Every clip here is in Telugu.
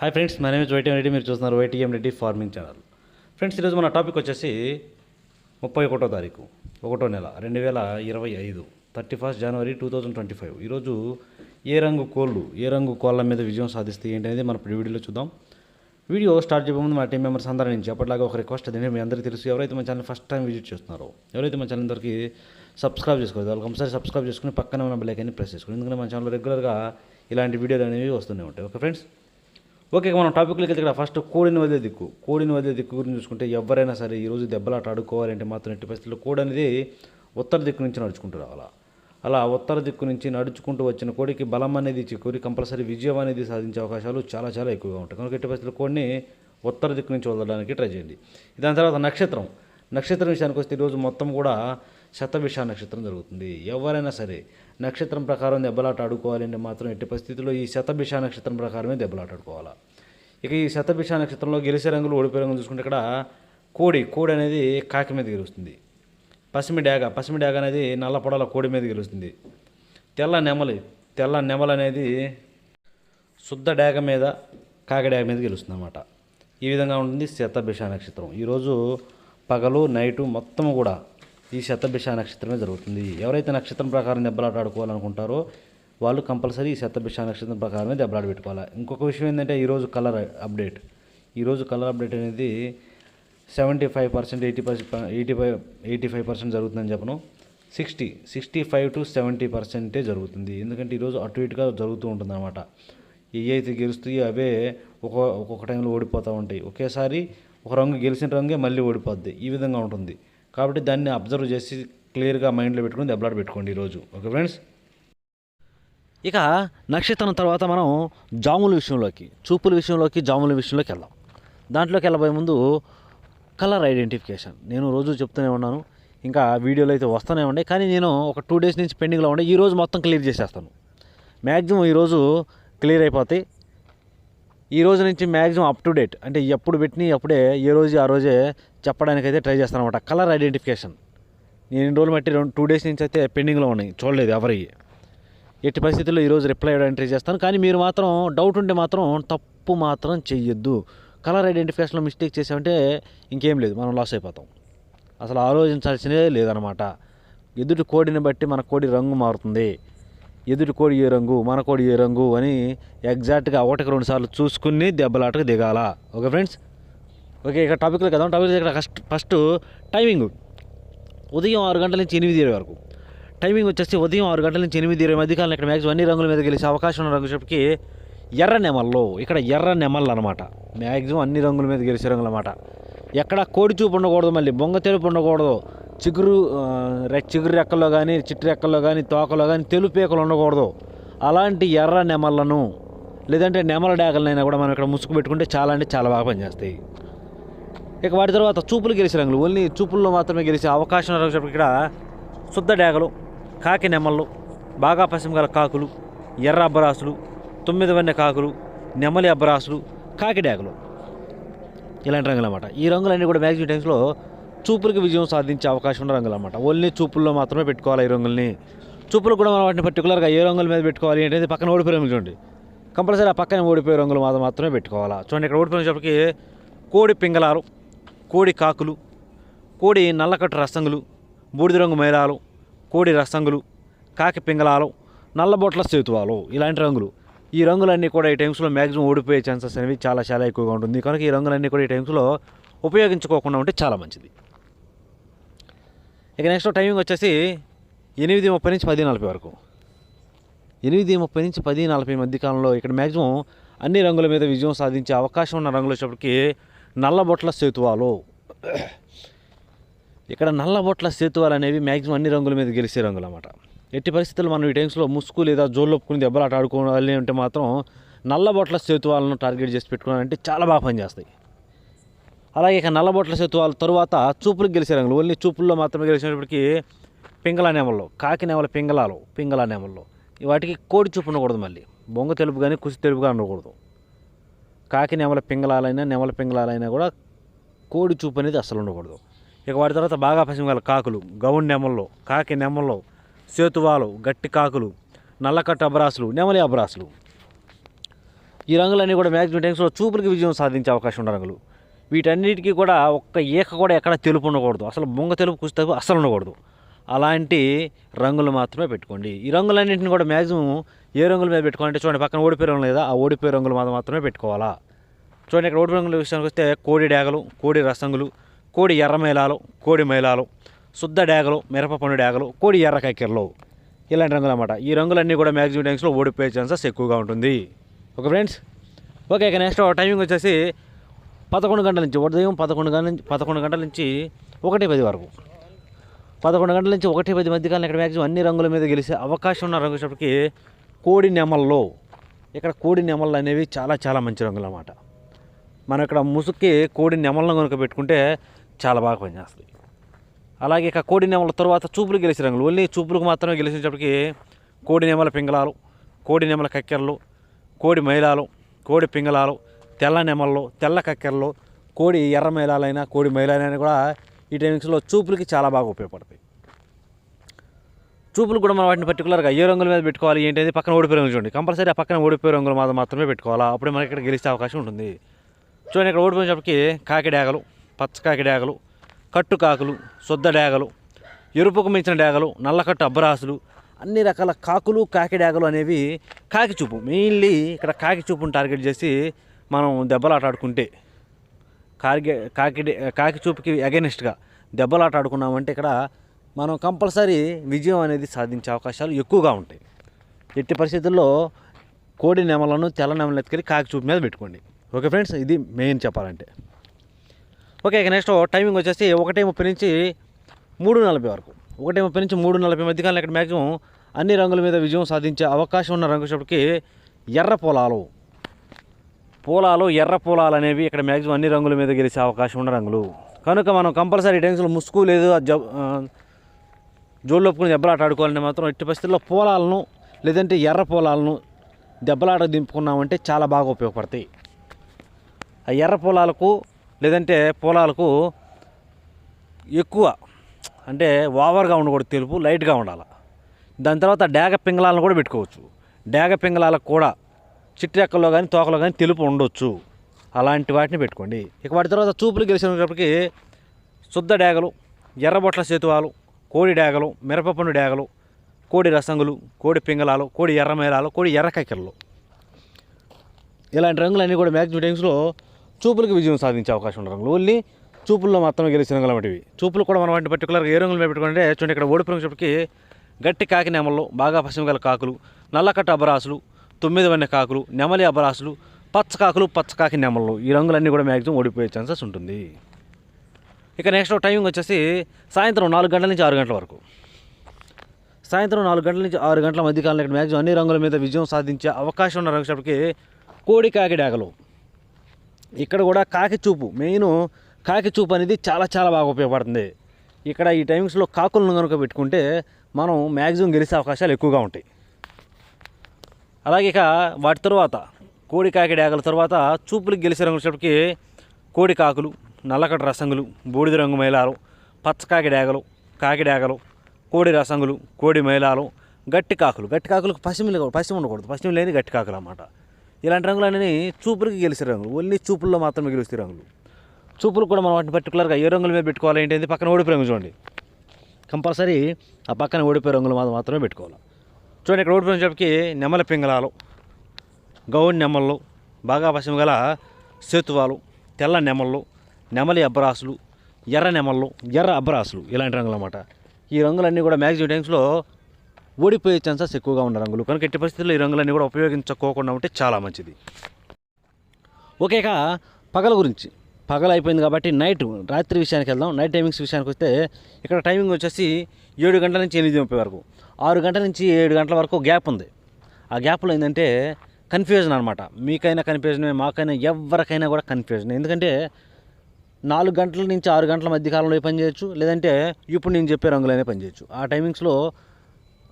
Hi friends, my name is YTM Reddy. మీరు చూస్తున్నారు YTM Reddy farming channel. Friends, ఈరోజు మన టాపిక్ వచ్చేసి 31వ తారీఖు 1వ నెల 2025 31 జనవరి 2025. ఈరోజు ఏ రంగు కోళ్ళ మీద విజయం సాధిస్తే ఏంటి అనేది మన వీడియోలో చూద్దాం. వీడియో స్టార్ట్ చేయబోయే ముందు మా టీం మెంబర్స్ అందరి నుంచి అప్పటిలాగా ఒక రిక్వెస్ట్ అదే, మీ అందరికీ తెలుసు, ఎవరైతే మన ఛానల్ ఫస్ట్ టైం విజిట్ చేస్తున్నారో, ఎవరైతే మన ఛానల్ అందరికీ సబ్స్క్రైబ్ చేసుకోవాలి, వాళ్ళకి ఒకసారి సబ్స్క్రైబ్ చేసుకుని పక్కన ఉన్న బెల్ ఐకాన్ని ప్రెస్ చేసుకోండి. ఎందుకంటే మన ఛానల్ రెగ్యులర్గా ఇలాంటి వీడియోలు అనేవి వస్తూనే ఉంటాయి. ఓకే ఫ్రెండ్స్, ఓకే మనం టాపిక్లోకి వెళ్తే ఇక్కడ ఫస్ట్ కోడిని వదిలే దిక్కు గురించి చూసుకుంటే, ఎవరైనా సరే ఈరోజు దెబ్బలాట ఆడుకోవాలంటే మాత్రం ఎట్టి పరిస్థితుల్లో కోడి అనేది ఉత్తర దిక్కు నుంచి నడుచుకుంటూ రావాలా. అలా ఉత్తర దిక్కు నుంచి నడుచుకుంటూ వచ్చిన కోడికి బలం అనేది ఇచ్చి కోడి కంపల్సరీ విజయం అనేది సాధించే అవకాశాలు చాలా చాలా ఎక్కువగా ఉంటాయి. కనుక ఎట్టి పరిస్థితుల్లో కోడిని ఉత్తర దిక్కు నుంచి వదలడానికి ట్రై చేయండి. దాని తర్వాత నక్షత్రం విషయానికి వస్తే ఈరోజు మొత్తం కూడా శతభిష నక్షత్రం జరుగుతుంది. ఎవరైనా సరే నక్షత్రం ప్రకారం దెబ్బలాట ఆడుకోవాలంటే మాత్రం ఎట్టి పరిస్థితుల్లో ఈ శతభిష నక్షత్రం ప్రకారమే దెబ్బలాట ఆడుకోవాలా. ఇక ఈ శతభిష నక్షత్రంలో గెలిచే రంగులు, ఓడిపోయే రంగులు చూసుకుంటే ఇక్కడ కోడి అనేది కాకి మీద గెలుస్తుంది. పసిమి డాగ అనేది నల్ల పొడల కోడి మీద గెలుస్తుంది. తెల్ల నెమలు అనేది శుద్ధ డాగ మీద కాకి డాగ మీద గెలుస్తుంది అన్నమాట. ఈ విధంగా ఉంటుంది శతభిష నక్షత్రం. ఈరోజు పగలు నైటు మొత్తం కూడా ఈ శతభిష నక్షత్రమే జరుగుతుంది. ఎవరైతే నక్షత్రం ప్రకారం దెబ్బలాట ఆడుకోవాలనుకుంటారో వాళ్ళు కంపల్సరీ ఈ శతభిష నక్షత్రం ప్రకారమే దెబ్బలాట పెట్టుకోవాలి. ఇంకొక విషయం ఏంటంటే ఈరోజు కలర్ అప్డేట్ అనేది 75% 85% జరుగుతుందని చెప్పను. 65 to 70% జరుగుతుంది. ఎందుకంటే ఈరోజు అటు ఇటుగా జరుగుతూ ఉంటుంది అన్నమాట. ఏ అయితే గెలుస్తాయో అవే ఒక్కొక్క టైంలో ఓడిపోతూ ఉంటాయి. ఒకేసారి ఒక రంగు గెలిచిన రంగే మళ్ళీ ఓడిపోద్ది. ఈ విధంగా ఉంటుంది. కాబట్టి దాన్ని అబ్జర్వ్ చేసి క్లియర్గా మైండ్లో పెట్టుకుని దెబ్బలాట పెట్టుకోండి ఈరోజు. ఓకే ఫ్రెండ్స్, ఇక నక్షత్రం తర్వాత మనం జాముల విషయంలోకి వెళ్దాం. దాంట్లోకి వెళ్ళబోయే ముందు కలర్ ఐడెంటిఫికేషన్ నేను రోజు చెప్తూనే ఉన్నాను, ఇంకా వీడియోలు అయితే వస్తూనే ఉన్నాయి. కానీ నేను ఒక 2 days నుంచి పెండింగ్లో ఉండే, ఈరోజు మొత్తం క్లియర్ చేసేస్తాను. మ్యాక్సిమం ఈరోజు క్లియర్ అయిపోతాయి. ఈ రోజు నుంచి మ్యాక్సిమం అప్ టు డేట్, అంటే ఎప్పుడు పెట్టినాయి అప్పుడే ఏ రోజు ఆ రోజే చెప్పడానికైతే ట్రై చేస్తాను అనమాట. కలర్ ఐడెంటిఫికేషన్ నేను ఇన్ని రోజులు బట్టి 2 days నుంచి అయితే పెండింగ్లో ఉన్నాయి, చూడలేదు ఎవరి. ఎట్టి పరిస్థితుల్లో ఈరోజు రిప్లై ఇవ్వడానికి ట్రై చేస్తాను. కానీ మీరు మాత్రం డౌట్ ఉంటే మాత్రం తప్పు మాత్రం చెయ్యొద్దు. కలర్ ఐడెంటిఫికేషన్లో మిస్టేక్ చేసామంటే ఇంకేం లేదు, మనం లాస్ అయిపోతాం. అసలు ఆలోచించాల్సినే లేదనమాట. ఎదుటి కోడిని బట్టి మన కోడి రంగు మారుతుంది. ఎదుటి కోడి ఏ రంగు, మన కోడి ఏ రంగు అని ఎగ్జాక్ట్గా 1-2 సార్లు చూసుకుని దెబ్బలాటకు దిగాల. ఓకే ఫ్రెండ్స్, ఓకే ఇక టాపిక్లో కదా. ఇక్కడ ఫస్ట్ టైమింగ్ ఉదయం 6 గంటల నుంచి 8:20 వరకు. టైమింగ్ వచ్చేసి ఉదయం 6 గంటల నుంచి 8:20 మధ్యకాలంలో ఇక్కడ మ్యాక్సిమం అన్ని రంగుల మీద గెలిచే అవకాశం ఉన్న రంగు చెప్పి ఎర్ర నెమళ్ళు అనమాట. మ్యాక్సిమం అన్ని రంగుల మీద గెలిచే రంగులు అనమాట. ఎక్కడ కోడి చూపు ఉండకూడదు, మళ్ళీ బొంగ తెలుపు ఉండకూడదు, చిగురు రెక్కల్లో కానీ, చిట్టు రెక్కల్లో కానీ, తోకలో కానీ తెలుపు పేకలు ఉండకూడదు. అలాంటి ఎర్ర నెమళ్ళను లేదంటే నెమల డాగలనైనా కూడా మనం ఇక్కడ ముసుగు పెట్టుకుంటే చాలా అంటే చాలా బాగా పనిచేస్తాయి. ఇక వాటి తర్వాత చూపులు గెలిచే రంగులు, ఓన్లీ చూపుల్లో మాత్రమే గెలిచే అవకాశం ఉన్న రంగు ఇక్కడ శుద్ధ డాగలు, కాకి నెమళ్ళు, బాగా పసిమగల కాకులు, ఎర్ర అబ్బరాసులు, 9 వన్నె కాకులు, నెమలి అబ్బరాసులు, కాకి డాగలు, ఇలాంటి రంగులు అన్నమాట. ఈ రంగులన్నీ కూడా మ్యాక్సిమం టైమ్స్లో చూపులకు విజయం సాధించే అవకాశం ఉన్న రంగులు అన్నమాట. ఓన్లీ చూపుల్లో మాత్రమే పెట్టుకోవాలి ఈ రంగుల్ని. చూపులు కూడా మనం వాటిని పర్టికులర్గా ఏ రంగుల మీద పెట్టుకోవాలి అంటే పక్కన ఓడిపోయే రంగులు చూడండి, కంపల్సరీ ఆ పక్కన ఓడిపోయే రంగులు మాత్రమే పెట్టుకోవాలా. చూడండి, ఇక్కడ ఓడిపోయినప్పటికీ కోడి పింగళాలు, కోడి కాకులు, కోడి నల్లకట్టు రసంగులు, బూడిద రంగు మైలాలు, కోడి రసంగులు, కాకి పింగళాలు, నల్లబొట్ల సేతువాలు, ఇలాంటి రంగులు. ఈ రంగులన్నీ కూడా ఈ టైమ్స్లో మ్యాక్సిమం ఓడిపోయే ఛాన్సెస్ అనేవి చాలా చాలా ఎక్కువగా ఉంటుంది. కనుక ఈ రంగులన్నీ కూడా ఈ టైమ్స్లో ఉపయోగించుకోకుండా ఉంటే చాలా మంచిది. ఇక నెక్స్ట్ టైమింగ్ వచ్చేసి 8:30 నుంచి 10:40 వరకు. 8:30 నుంచి 10:40 మధ్యకాలంలో ఇక్కడ మ్యాక్సిమం అన్ని రంగుల మీద విజయం సాధించే అవకాశం ఉన్న రంగులు వచ్చేప్పటికి నల్లబొట్ల సేతువాలు. ఇక్కడ నల్లబొట్ల సేతువాలు అనేవి మ్యాక్సిమం అన్ని రంగుల మీద గెలిచే రంగులు అన్నమాట. ఎట్టి పరిస్థితుల్లో మనం ఈ టైమ్స్లో ముసుగు లేదా జోళ్ళొప్పుకుని దెబ్బలాట ఆడుకోవాలి అంటే మాత్రం నల్లబొట్ల సేతువాలను టార్గెట్ చేసి పెట్టుకోవాలంటే చాలా బాగా పనిచేస్తాయి. అలాగే ఇక నల్లబొట్ల సేతువాల తరువాత చూపులకు గెలిచే రంగులు, ఓన్లీ చూపుల్లో మాత్రమే గెలిచినప్పటికీ పింగళ నెమల్లో, కాకి నెమల పింగళ నెమల్లో, వాటికి కోడి చూపు ఉండకూడదు, మళ్ళీ బొంగ తెలుపు కానీ కుసి తెలుపుగా ఉండకూడదు. కాకి నెమల పింగళాలైనా కూడా కోడి చూపు అనేది అస్సలు ఉండకూడదు. ఇక వాటి తర్వాత బాగా పసిమగల కాకులు, గౌన్ నెమల్లో, కాకి నెమల్లో, సేతువాలు, గట్టి కాకులు, నల్లకట్టు అబ్రాసులు, నెమలి అబ్రాసులు, ఈ రంగులన్నీ కూడా మ్యాక్సిమం టైమ్స్లో చూపులకి విజయం సాధించే అవకాశం ఉన్న రంగులు. వీటన్నిటికీ కూడా ఒక్క ఈక కూడా ఎక్కడ తెలుపు ఉండకూడదు, అసలు బొంగ తెలుపు కుస్తకు అసలు ఉండకూడదు. అలాంటి రంగులు మాత్రమే పెట్టుకోండి. ఈ రంగులన్నింటిని కూడా మ్యాక్సిమం ఏ రంగుల మీద పెట్టుకోవాలంటే చూడండి, పక్కన ఓడిపోయే రంగులు లేదా, ఆ ఓడిపోయే రంగులు మాత్రమే పెట్టుకోవాలా. చూడండి, ఇక్కడ ఓడిపోయే రంగుల విషయానికి వస్తే కోడి డేగలు, కోడి రసంగులు, కోడి ఎర్ర మైలాలు, కోడి మైలాలు, శుద్ధ డేగలు, మిరపపండు డేగలు, కోడి ఎర్ర కక్కెరలు, ఇలాంటి రంగులు అన్నమాట. ఈ రంగులన్నీ కూడా మ్యాక్సిమం టైమ్స్లో ఓడిపోయే ఛాన్సెస్ ఎక్కువగా ఉంటుంది. Okay friends. ఓకే, ఇక నెక్స్ట్ టైమింగ్ వచ్చేసి 11 గంటల నుంచి, ఉదయం 11 గంటల నుంచి 1:10 వరకు. 11 గంటల నుంచి 1:10 మధ్యకాలం ఇక్కడ మ్యాక్సిమం అన్ని రంగుల మీద గెలిచే అవకాశం ఉన్న రంగు వచ్చేటప్పటికి కోడి నెమల్లో. ఇక్కడ కోడి నెమళ్ళు అనేవి చాలా చాలా మంచి రంగులు అన్నమాట. మనం ఇక్కడ ముసుక్కి కోడి నెమలను కనుక పెట్టుకుంటే చాలా బాగా పనిచేస్తుంది. అలాగే ఇక కోడి నెమల తర్వాత చూపులు గెలిచే రంగులు, ఓన్లీ చూపులకు మాత్రమే గెలిచేటప్పటికి కోడి నెమల పింగళాలు, కోడి నెమల కక్కెరలు, కోడి మైలాలు, కోడి పింగళాలు, తెల్ల నెమళ్ళు, తెల్ల కక్కెరలు, కోడి ఎర్ర మైలాలైనా కోడి మైలాలైనా కూడా ఈ టైమింగ్స్లో చూపులకి చాలా బాగా ఉపయోగపడతాయి. చూపులు కూడా మనం వాటిని పర్టికులర్గా ఏ రంగుల మీద పెట్టుకోవాలి ఏంటి, పక్కన ఓడిపోయే రంగులు చూడండి. కంపల్సరీ ఆ పక్కన ఓడిపోయే రంగులు మాత్రమే పెట్టుకోవాలా, అప్పుడే మనకి ఇక్కడ గెలిచే అవకాశం ఉంటుంది. చూడండి, ఇక్కడ ఓడిపోయినప్పటికీ కాకి డేగలు, పచ్చకాకి డేగలు, కట్టు కాకులు, శుద్ధ డేగలు, ఎరుపుకు మించిన డేగలు, నల్లకట్టు అబ్బరాసులు, అన్ని రకాల కాకులు కాకి డేగలు అనేవి కాకి చూపు. మెయిన్లీ ఇక్కడ కాకి చూపును టార్గెట్ చేసి మనం దెబ్బలాట ఆడుకుంటే, కాకి చూపుకి అగెనిస్ట్గా దెబ్బలాట ఆడుకున్నామంటే ఇక్కడ మనం కంపల్సరీ విజయం అనేది సాధించే అవకాశాలు ఎక్కువగా ఉంటాయి. ఎట్టి పరిస్థితుల్లో కోడి నెమలను తెల్ల నెమలను ఎత్తుకెళ్ళి కాకి చూపు మీద పెట్టుకోండి. ఓకే ఫ్రెండ్స్, ఇది మెయిన్ చెప్పాలంటే. ఓకే, ఇక నెక్స్ట్ టైమింగ్ వచ్చేసి 1:30 నుంచి 3:40 వరకు. 1:30 నుంచి 3:40 మధ్యకాలంలో ఇక్కడ మ్యాక్సిమం అన్ని రంగుల మీద విజయం సాధించే అవకాశం ఉన్న రంగు వచ్చేటప్పటికి ఎర్ర పొలాలు. ఎర్ర పొలాలు అనేవి ఇక్కడ మ్యాక్సిమం అన్ని రంగుల మీద గెలిచే అవకాశం ఉన్న రంగులు కనుక మనం కంపల్సరీ టైమ్స్లో ముసుగు లేదు జోళ్ళొప్పుకుని దెబ్బలాట ఆడుకోవాలంటే మాత్రం ఎట్టి పరిస్థితుల్లో పొలాలను లేదంటే ఎర్ర పొలాలను దెబ్బలాట దింపుకున్నామంటే చాలా బాగా ఉపయోగపడతాయి. ఆ ఎర్ర పొలాలకు లేదంటే పొలాలకు ఎక్కువ అంటే ఓవర్గా ఉండకూడదు, తెలుపు లైట్గా ఉండాలి. దాని తర్వాత డేగ పింగళాలను కూడా పెట్టుకోవచ్చు. డేగ పింగళాలకు కూడా చిట్టెక్కల్లో కానీ తోకలో కానీ తెలుపు ఉండొచ్చు. అలాంటి వాటిని పెట్టుకోండి. ఇక వాటి తర్వాత చూపులు గెలిచినప్పటికీ శుద్ధ డేగలు, ఎర్రబొట్ల సేతువాలు, కోడి డేగలు, మిరపపండు డేగలు, కోడి రసంగులు, కోడి పింగళాలు, కోడి ఎర్ర మైలాలు, కోడి ఎర్ర కక్కెరలు, ఇలాంటి రంగులన్నీ కూడా మ్యాక్సిమం టైమ్స్లో చూపులకు విజయం సాధించే అవకాశం ఉన్న రంగులు. ఓన్లీ చూపుల్లో మాత్రమే గెలిచిన రంగులు వంటివి. చూపులు కూడా మనం వాటిని పర్టికులర్గా ఏ రంగులు మీద పెట్టుకుంటే చూడండి, ఇక్కడ ఓడిపోయినప్పటికీ గట్టి కాకి నెమల్లో, బాగా పశ్చిమ గల కాకులు, నల్లకట్ట అబరాసులు, 9 వన్నె కాకులు, నెమలి అబరాసులు, పచ్చకాకులు, పచ్చకాకి నెమళ్ళు, ఈ రంగులన్నీ కూడా మ్యాక్సిమం ఓడిపోయే ఛాన్సెస్ ఉంటుంది. ఇక నెక్స్ట్ టైమింగ్ వచ్చేసి సాయంత్రం 4 గంటల నుంచి 6 గంటల వరకు. సాయంత్రం 4 గంటల నుంచి 6 గంటల మధ్యకాలంలో ఇక్కడ మ్యాక్సిమం అన్ని రంగుల మీద విజయం సాధించే అవకాశం ఉన్న రంగుకి కోడి కాకి డేగలు. ఇక్కడ కూడా కాకి చూపు, మెయిన్ కాకి చూపు అనేది చాలా చాలా బాగా ఉపయోగపడుతుంది. ఇక్కడ ఈ టైమింగ్స్లో కాకులను కనుక పెట్టుకుంటే మనం మ్యాక్సిమం గెలిచే అవకాశాలు ఎక్కువగా ఉంటాయి. అలాగే ఇక వాటి తర్వాత కోడి కాకి డేగల తర్వాత చూపులకు గెలిచే రంగులకి కోడి కాకులు, నల్లకట్ట రసంగులు, బూడిద రంగు మైలాలు, పచ్చకాకి డేగలు, కాకి డేగలు, కోడి రసంగులు, కోడి మైలాలు, గట్టి కాకులకు పశ్చిమ ఉండకూడదు, పశ్చిమ లేని గట్టి కాకులు అన్నమాట. ఇలాంటి రంగులన్నీ చూపులకి గెలిచే రంగులు, ఓన్లీ చూపుల్లో మాత్రమే గెలుస్తాయి రంగులు. చూపులు కూడా మనం వాటిని పర్టికులర్గా ఏ రంగుల మీద పెట్టుకోవాలి ఏంటి, పక్కన ఓడిపోయే రంగు చూడండి. కంపల్సరీ ఆ పక్కన ఓడిపోయే రంగులు మాత్రమే పెట్టుకోవాలి. చూడండి, ఇక్కడ ఓడిపోయినప్పటికీ నెమలి పింగళాలు, గౌడి నెమళ్ళు, బాగా పశ్చిమ గల సేతువాలు, తెల్ల నెమళ్ళు, నెమలి అబ్బరాసులు, ఎర్ర నెమళ్ళు, ఎర్ర అబ్బరాసులు, ఇలాంటి రంగులు అన్నమాట. ఈ రంగులన్నీ కూడా మ్యాక్సిమం టైమ్స్లో ఓడిపోయే ఛాన్సెస్ ఎక్కువగా ఉన్న రంగులు కనుక ఎట్టి పరిస్థితుల్లో ఈ రంగులన్నీ కూడా ఉపయోగించుకోకుండా ఉంటే చాలా మంచిది. ఓకే, ఇక పగల గురించి. పగల అయిపోయింది కాబట్టి రాత్రి విషయానికి వెళ్దాం. నైట్ టైమింగ్స్ విషయానికి వస్తే ఇక్కడ టైమింగ్ వచ్చేసి 7 గంటల నుంచి 8:30 వరకు, 6 గంటల నుంచి 7 గంటల వరకు గ్యాప్ ఉంది. ఆ గ్యాప్లో ఏంటంటే కన్ఫ్యూజన్ అనమాట. మీకైనా కన్ఫ్యూజనే, మాకైనా ఎవరికైనా కూడా కన్ఫ్యూజన్. ఎందుకంటే 4 గంటల నుంచి 6 గంటల మధ్య కాలంలో పని చేయొచ్చు, లేదంటే ఇప్పుడు నేను చెప్పే రంగులైనా పని చేయొచ్చు. ఆ టైమింగ్స్లో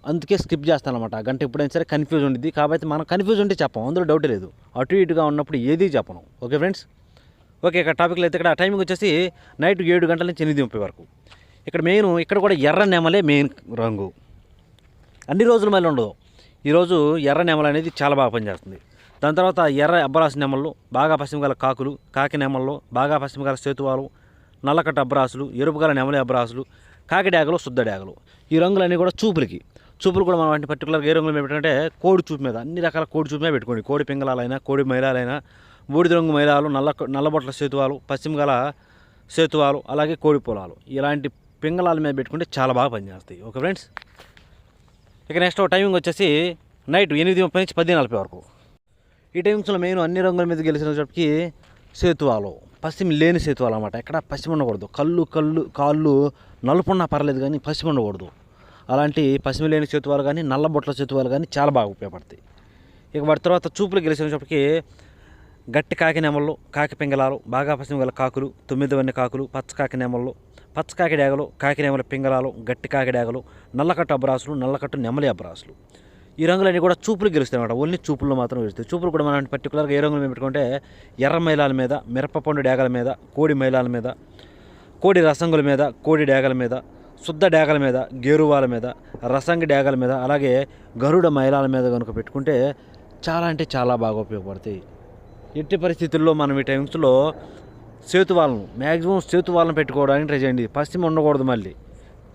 అందుకే స్కిప్ చేస్తాను అనమాట. గంట ఎప్పుడైనా సరే కన్ఫ్యూజ్ ఉంటుంది. కాబట్టి మనం కన్ఫ్యూజ్ ఉంటే చెప్పం, అందులో డౌటే లేదు. అటు ఇటుగా ఉన్నప్పుడు ఏది చెప్పను. Okay friends. ఓకే, ఇక్కడ టాపిక్లో అయితే ఇక్కడ టైమింగ్ వచ్చేసి నైట్ 7 గంటల నుంచి 8:30 వరకు. ఇక్కడ మెయిన్ ఇక్కడ కూడా ఎర్ర నెమలే మెయిన్ రంగు. అన్ని రోజుల మళ్ళీ ఉండదు. ఈరోజు ఎర్ర నెమల అనేది చాలా బాగా పనిచేస్తుంది. దాని తర్వాత ఎర్ర అబ్బరాసు నెమళ్ళు, బాగా పశ్చిమ గల కాకులు, కాకి నెమళ్ళు, బాగా పశ్చిమ గల సేతువాలు, నల్లకట్ట అబ్బరాసులు, ఎరుపు గల నెమలి అబ్బరాసులు, కాకి డ్యాగలు, శుద్ధ డ్యాగలు. ఈ రంగులన్నీ కూడా చూపులు కూడా మనం వాటిని పర్టికులర్గా ఏ రంగులు పెట్టుకుంటే కోడి చూపు మీద, అన్ని రకాల కోడి చూపు మీద పెట్టుకోండి. కోడి పింగళాలైనా, కోడి మైలాలైనా, బూడిద రంగు మైలాలు, నల్లబొట్ల సేతువాలు, పశ్చిమ గల సేతువాలు, అలాగే కోడి పొలాలు, ఇలాంటి పింగళాల మీద పెట్టుకుంటే చాలా బాగా పనిచేస్తాయి. ఓకే ఫ్రెండ్స్, ఇక నెక్స్ట్ టైమింగ్ వచ్చేసి నైట్ 8:30 నుంచి 10:40 వరకు. ఈ టైమింగ్స్లో మెయిన్ అన్ని రంగుల మీద గెలిచినప్పటికీ సేతువాలు, పశ్చిమ లేని సేతువాలు అనమాట. ఎక్కడ పశ్చిమ ఉండకూడదు. కాళ్ళు నలుపున్నా పర్లేదు కానీ పశ్చిమ ఉండకూడదు. అలాంటి పశ్చిమ లేని సేతువాలు కానీ, నల్లబొట్ల సేతువాలు కానీ చాలా బాగా ఉపయోగపడతాయి. ఇక వాటి తర్వాత చూపులు గెలిచినప్పటికీ గట్టి కాకి నెమళ్ళు, కాకి పింగళాలు, బాగా పశ్చిమ గల కాకులు, 9 వన్నె కాకులు, పచ్చకాకి నెమళ్ళు, పచ్చకాకి డ్యాగలు, కాకి నెమల పింగళాలు, గట్టి కాకి డ్యాగలు, నల్లకట్టు అబ్బరాసులు, నల్లకట్టు నెమలి అబ్బరాసులు. ఈ రంగులన్నీ కూడా చూపులు గెలుస్తాయి అన్నమాట. ఓన్లీ చూపుల్లో మాత్రం గెలుస్తాయి. చూపులు కూడా మనం పర్టికులర్గా ఏ రంగులు మీద పెట్టుకుంటే ఎర్ర మైలాల మీద, మిరపపండు డ్యాగల మీద, కోడి మైలాల మీద, కోడి రసంగుల మీద, కోడి డ్యాగల మీద, శుద్ధ డ్యాగల మీద, గేరువాల మీద, రసంగి డ్యాగల మీద, అలాగే గరుడ మైలాల మీద కనుక పెట్టుకుంటే చాలా అంటే చాలా బాగా ఉపయోగపడతాయి. ఎట్టి పరిస్థితుల్లో మనం ఈ టైమ్స్లో మ్యాక్సిమం సేతువాలను పెట్టుకోవడానికి ట్రై చేయండి. పశ్చిమ ఉండకూడదు. మళ్ళీ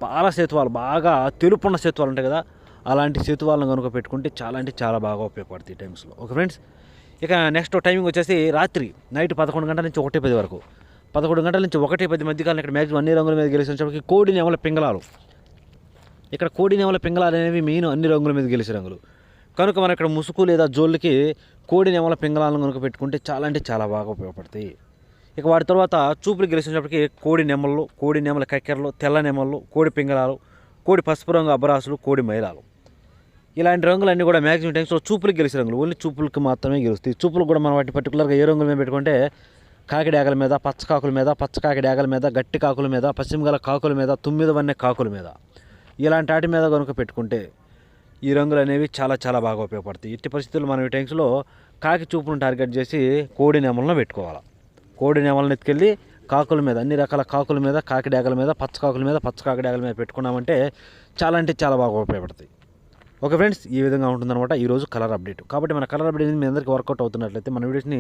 పాల సేతువాలు, బాగా తెలుపున్న సేతువాలు ఉంటాయి కదా, అలాంటి సేతువాలను కనుక పెట్టుకుంటే చాలా అంటే చాలా బాగా ఉపయోగపడతాయి ఈ టైమ్స్లో. ఓకే ఫ్రెండ్స్, ఇక నెక్స్ట్ టైమింగ్ వచ్చేసి రాత్రి నైట్ 11 గంటల నుంచి 1:10 వరకు. 11 గంటల నుంచి 1:10 మధ్యకాలం ఇక్కడ మ్యాక్సిమం అన్ని రంగుల మీద గెలిచినప్పటికీ కోడి నెమల పింగళాలు. ఇక్కడ కోడి నెమల పింగళాలు అనేవి మెయిన్ అన్ని రంగుల మీద గెలిచే రంగులు కనుక మనం ఇక్కడ ముసుగు లేదా జోళ్ళకి కోడి నెమల పింగళాలను కనుక పెట్టుకుంటే చాలా అంటే చాలా బాగా ఉపయోగపడతాయి. ఇక వాటి తర్వాత చూపులు గెలిచినప్పటికీ కోడి నెమళ్ళు, కోడి నెమల కక్కెరలు, తెల్ల నెమళ్ళు, కోడి పింగళాలు, కోడి పసుపు రంగు అబ్బరాసులు, కోడి మైలాలు, ఇలాంటి రంగులన్నీ కూడా మ్యాక్సిమం టైమ్స్లో చూపులకు గెలిచే రంగులు. ఓన్లీ చూపులకు మాత్రమే గెలుస్తాయి. చూపులు కూడా మనం వాటి పర్టికులర్గా ఏ రంగుల మీద పెట్టుకుంటే కాకి డ్యాగల మీద, పచ్చకాకుల మీద, పచ్చకాకి డ్యాగల మీద, గట్టి కాకుల మీద, పశ్చిమ గల కాకుల మీద, 9 వన్నె కాకుల మీద, ఇలాంటి వాటి మీద కనుక పెట్టుకుంటే ఈ రంగులు అనేవి చాలా చాలా బాగా ఉపయోగపడతాయి. ఇట్టి పరిస్థితుల్లో మనం ఈ టైమ్స్లో కాకి చూపును టార్గెట్ చేసి కోడి నెమలను పెట్టుకోవాలి. కోడి నెమలను ఎత్తుకెళ్ళి కాకుల మీద, అన్ని రకాల కాకుల మీద, కాకి డ్యాగల మీద, పచ్చకాకుల మీద, పచ్చకాకి డ్యాగల మీద పెట్టుకున్నామంటే చాలా అంటే చాలా బాగా ఉపయోగపడతాయి. ఓకే ఫ్రెండ్స్, ఈ విధంగా ఉంటుందన్నమాట ఈరోజు కలర్ అప్డేట్. కాబట్టి మన కలర్ అప్డేట్ మీ అందరికీ వర్కౌట్ అవుతున్నట్లయితే మన వీడియోస్ని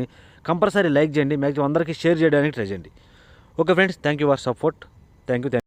కంపల్సరీ లైక్ చేయండి, మ్యాక్సిమం అందరికీ షేర్ చేయడానికి ట్రై చేయండి. Okay friends, thank you for support. Thank you.